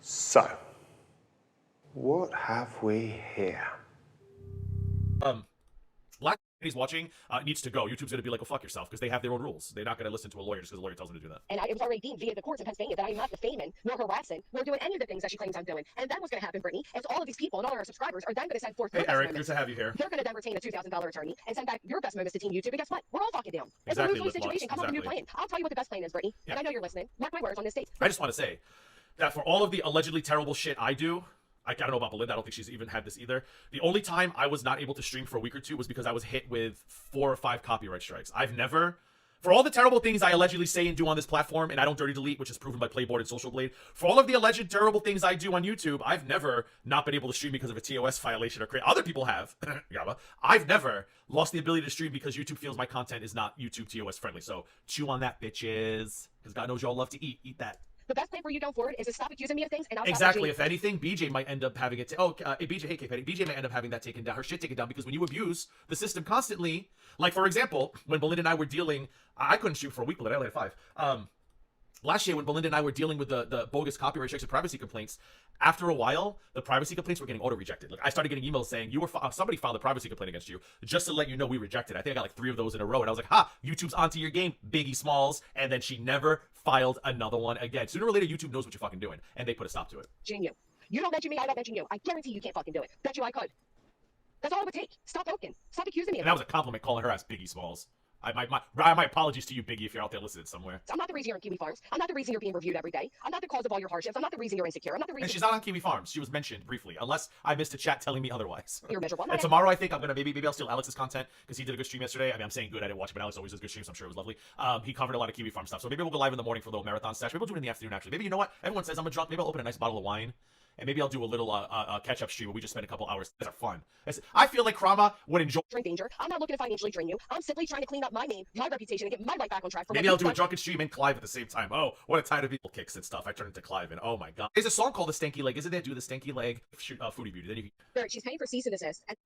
So, what have we here? Black he's watching needs to go. YouTube's going to be like, "Go fuck yourself," because they have their own rules. They're not going to listen to a lawyer just because a lawyer tells them to do that. And it was already deemed via the courts in Pennsylvania that I am not defaming, nor harassing, nor doing any of the things that she claims I'm doing. And then what's going to happen, Brittany, is all of these people and all of our subscribers are then going to send forth Hey, Eric, good to have you here. They're going to then retain a $2,000 attorney and send back your best moments to Team YouTube. And guess what? We're all fucking down. It's Exactly, a lose-lose situation. Come up with a new plan. I'll tell you what the best plan is, Brittany. Yeah. And I know you're listening. Mark my words on this tape. I just want to say that for all of the allegedly terrible shit I do, I don't know about Belinda. I don't think she's even had this either. The only time I was not able to stream for a week or two was because I was hit with 4 or 5 copyright strikes. I've never, for all the terrible things I allegedly say and do on this platform, and I don't dirty delete, which is proven by Playboard and Social Blade, for all of the alleged terrible things I do on YouTube, I've never not been able to stream because of a TOS violation or create. Other people have. I've never lost the ability to stream because YouTube feels my content is not YouTube TOS friendly. So chew on that, bitches, because God knows y'all love to eat. Eat that. The best plan for you going forward is to stop accusing me of things and I'll Exactly. If anything, BJ might end up having it. BJ, hey, K-Petty, BJ might end up having that taken down, her shit taken down, because when you abuse the system constantly, like for example, when Belinda and I were dealing, I couldn't shoot for a week, but I only had 5. Last year, when Belinda and I were dealing with the bogus copyright strikes and privacy complaints, after a while, the privacy complaints were getting auto-rejected. Like, I started getting emails saying, somebody filed a privacy complaint against you, just to let you know we rejected it. I think I got like 3 of those in a row, and I was like, ha, YouTube's onto your game, Biggie Smalls, and then she never filed another one again. Sooner or later, YouTube knows what you're fucking doing, and they put a stop to it. You. You don't mention me, I don't mention you. I guarantee you can't fucking do it. Bet you I could. That's all it would take. Stop poking. Stop accusing me of And that was a compliment, calling her ass Biggie Smalls. My apologies to you, Biggie, if you're out there listening somewhere. I'm not the reason you're on Kiwi Farms. I'm not the reason you're being reviewed every day. I'm not the cause of all your hardships. I'm not the reason you're insecure. I'm not the reason. And she's not on Kiwi Farms. She was mentioned briefly, unless I missed a chat telling me otherwise. You're miserable. And tomorrow, I think I'm gonna maybe I'll steal Alex's content because he did a good stream yesterday. I mean, I'm saying good. I didn't watch it, but Alex always does good streams. So I'm sure it was lovely. He covered a lot of Kiwi Farm stuff. So maybe we'll go live in the morning for a little marathon stash. Maybe we'll do it in the afternoon. Actually, maybe you know what? Everyone says I'm a drunk. Maybe I'll open a nice bottle of wine. And maybe I'll do a little catch-up stream where we just spend a couple hours. These are fun. I feel like Krama would enjoy. Drink danger. I'm not looking to financially drain you. I'm simply trying to clean up my name, my reputation, and get my life back on track. Maybe I'll do a drunken stream and Clive at the same time. Oh, what a tide of people kicks and stuff. I turn into Clive, and oh my god. There's a song called The Stanky Leg. Isn't there? Do the Stanky Leg. Shoot, Foodie Beauty. Then you. She's paying for cease and desist. And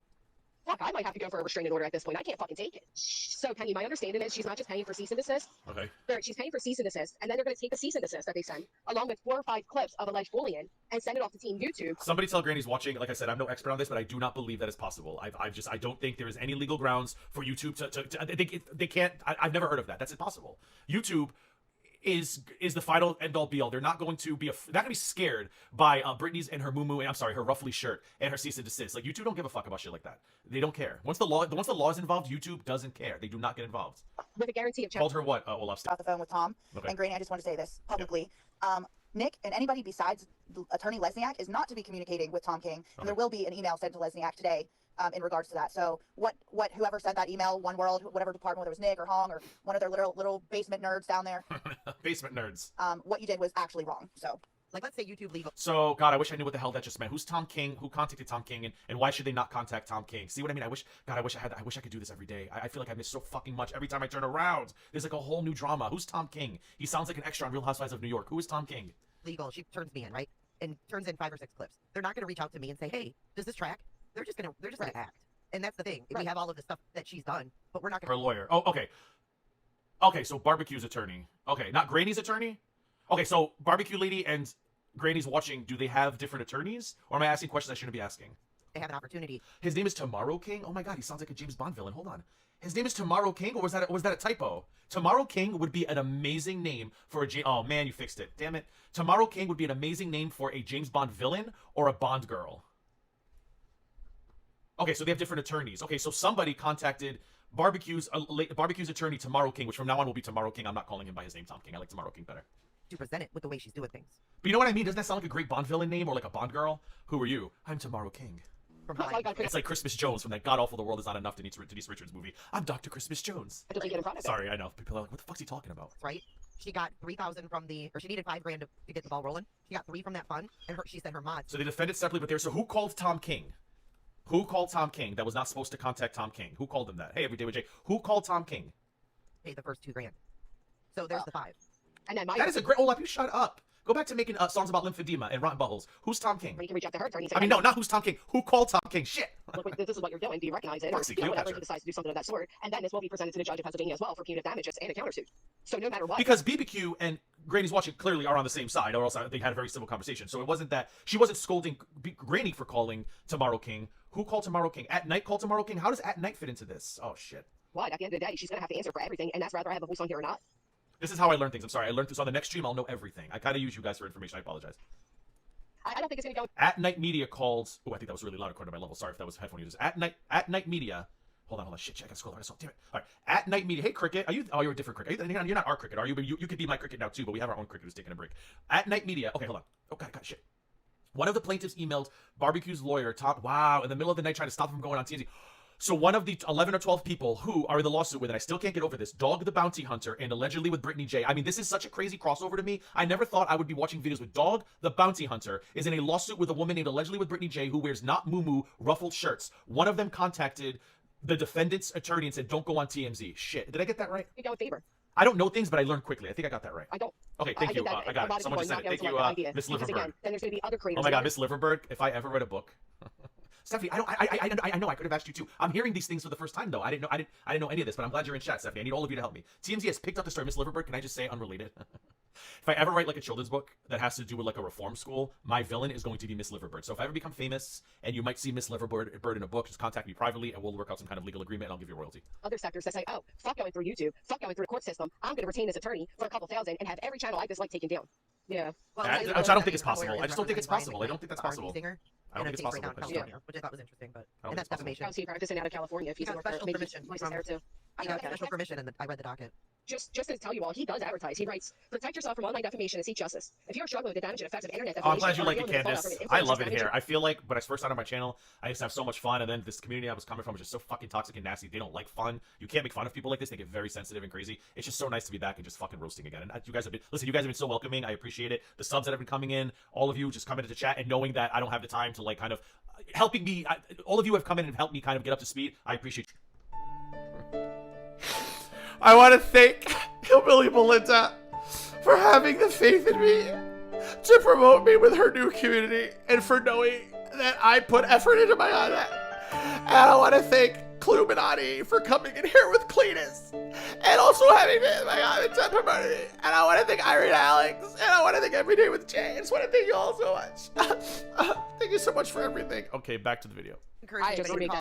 fuck, I might have to go for a restraining order at this point. I can't fucking take it. So, Penny, my understanding is she's not just paying for cease and desist. Okay. She's paying for cease and desist, and then they're going to take the cease and desist that they send, along with 4 or 5 clips of alleged bullying, and send it off to Team YouTube. Somebody tell Granny's watching. Like I said, I'm no expert on this, but I do not believe that is possible. I don't think there is any legal grounds for YouTube to they can't. I've never heard of that. That's impossible. YouTube is the final end all be all. They're not going to be not going to be scared by Britney's and her muumuu, and I'm sorry, her ruffly shirt and her cease and desist. Like, YouTube don't give a fuck about shit like that. They don't care. Once the law is involved, YouTube doesn't care. They do not get involved. With a guarantee of Called her what? Olaf. Off the phone with Tom. Okay. And Granny, I just want to say this publicly. Nick and anybody besides Attorney Lesniak is not to be communicating with Tom King. And there will be an email sent to Lesniak today in regards to that. So whoever sent that email, One World, whatever department, whether it was Nick or Hong or one of their little basement nerds down there. Basement nerds. What you did was actually wrong. So. Like, let's say YouTube legal. So, God, I wish I knew what the hell that just meant. Who's Tom King? Who contacted Tom King? And why should they not contact Tom King? See what I mean? I wish I could do this every day. I feel like I miss so fucking much every time I turn around. There's like a whole new drama. Who's Tom King? He sounds like an extra on Real Housewives of New York. Who is Tom King? Legal. She turns me in, right? And turns in 5 or 6 clips. They're not going to reach out to me and say, hey, does this track? They're just going to act. And that's the thing. We have all of the stuff that she's done, but we're not going to. Her lawyer. Oh, okay. Okay, so Barbecue's attorney. Okay, not Granny's attorney? Okay, so Barbecue Lady and Granny's watching, do they have different attorneys? Or am I asking questions I shouldn't be asking? They have an opportunity. His name is Tomorrow King? Oh my god, he sounds like a James Bond villain. Hold on. His name is Tomorrow King, or was that a typo? Tomorrow King would be an amazing name for a oh man, you fixed it. Damn it. Tomorrow King would be an amazing name for a James Bond villain or a Bond girl. Okay, so they have different attorneys. Okay, so somebody contacted Barbecue's attorney, Tomorrow King, which from now on will be Tomorrow King. I'm not calling him by his name, Tom King. I like Tomorrow King better. To present it with the way she's doing things. But you know what I mean? Doesn't that sound like a great Bond villain name or like a Bond girl? Who are you? I'm Tomorrow King. From behind. It's like Christmas Jones from that god-awful The World Is Not Enough Denise Richards movie. I'm Dr. Christmas Jones. Sorry, I know. People are like, what the fuck's he talking about? Right? She got 3,000 from she needed $5,000 to get the ball rolling. She got 3 from that fund, and she said her mods. So they defended separately, but so who called Tom King? Who called Tom King that was not supposed to contact Tom King? Who called him that? Hey, Everyday with Jay. Who called Tom King? Paid the first $2,000. So there's the 5. And then that is a great. Olaf, you shut up. Go back to making songs about lymphedema and rotten buttholes. Who's Tom King? You can reach out to her attorney and say, I mean, no, not who's Tom King. Who called Tom King? Shit. look, this is what you're doing. Do you recognize it? Or, Foxy you know, whatever Cleopatra. he decides to do something of that sort. And then this will be presented to the judge in Pennsylvania as well for punitive damages and a countersuit. So no matter what. Because BBQ and Granny's watching clearly are on the same side, or else they had a very civil conversation. So it wasn't that she wasn't scolding Granny for calling Tomorrow King. Who called Tomorrow King? At Night called Tomorrow King? How does At Night fit into this? Oh, shit. What? At the end of the day, she's going to have to answer for everything, and that's whether I have a voice on here or not. This is how I learn things. I'm sorry. I learned this on the next stream. I'll know everything. I gotta use you guys for information. I apologize. I don't think it's going to go. At Night Media called. Oh, I think that was really loud according to my level. Sorry if that was headphone users. At Night Media. Hold on. Shit, I gotta scroll down. Damn it. All right. At Night Media. Hey, Cricket. Are you? Oh, you're a different Cricket. You're not our Cricket, are you? But you could be my Cricket now too. But we have our own Cricket who's taking a break. At Night Media. Okay, hold on. Oh God, shit. One of the plaintiffs emailed Barbecue's lawyer, wow, in the middle of the night trying to stop him from going on TMZ. So one of the 11 or 12 people who are in the lawsuit with, and I still can't get over this, Dog the Bounty Hunter and allegedly with Brittany J. I mean, this is such a crazy crossover to me. I never thought I would be watching videos with Dog the Bounty Hunter is in a lawsuit with a woman named allegedly with Brittany J who wears not muumuu ruffled shirts. One of them contacted the defendant's attorney and said, don't go on TMZ. Shit. Did I get that right? You go in favor. I don't know things, but I learn quickly. I think I got that right. I don't. Okay, thank you. I got it. Someone just said it. Thank you, Miss Liverberg. Again, then there's going to be other creators. Oh my God, Miss Liverberg, if I ever read a book. Stephanie, I know I could have asked you too. I'm hearing these things for the first time though. I didn't know any of this, but I'm glad you're in chat, Stephanie. I need all of you to help me. TMZ has picked up the story. Miss Liverberg, can I just say unrelated? If I ever write like a children's book that has to do with like a reform school, my villain is going to be Miss Liverberg. So if I ever become famous and you might see Miss Liverberg in a book, just contact me privately and we'll work out some kind of legal agreement and I'll give you a royalty. Other sectors that say, oh, fuck going through YouTube, fuck going through the court system. I'm going to retain this attorney for a couple thousand and have every channel I dislike taken down. Yeah. Well, Which I don't think is possible. I just don't think it's possible. I don't think that's possible. I don't think it's possible. Which I thought was interesting, but I don't and that's think it's defamation. How's he practicing out of California if he's He got special permission licensed from- there too? I got special permission, and I read the docket. Just to tell you all, he does advertise. He writes, protect yourself from online defamation and seek justice. If you're struggling with the damage and effects of internet Oh, I'm defamation, glad you or like it, dealing with the fallout Candace. from I influence love it damage- here. I feel like when I first started my channel, I used to have so much fun, and then this community I was coming from was just so fucking toxic and nasty. They don't like fun. You can't make fun of people like this. They get very sensitive and crazy. It's just so nice to be back and just fucking roasting again. And you guys have been, listen, you guys have been so welcoming. I appreciate it. The subs that have been coming in, all of you just coming into chat and knowing that I don't have the time to like kind of helping me. All of you have come in and helped me kind of get up to speed. I appreciate you. I want to thank Hillbilly Belinda for having the faith in me to promote me with her new community and for knowing that I put effort into my content. And I want to thank Cluminati for coming in here with Cletus and also having me in my content promoted. And I want to thank Irene Alex and I want to thank Everyday with Jay. I just want to thank you all so much. Thank you so much for everything. Okay, back to the video. Encourage I just everybody to made call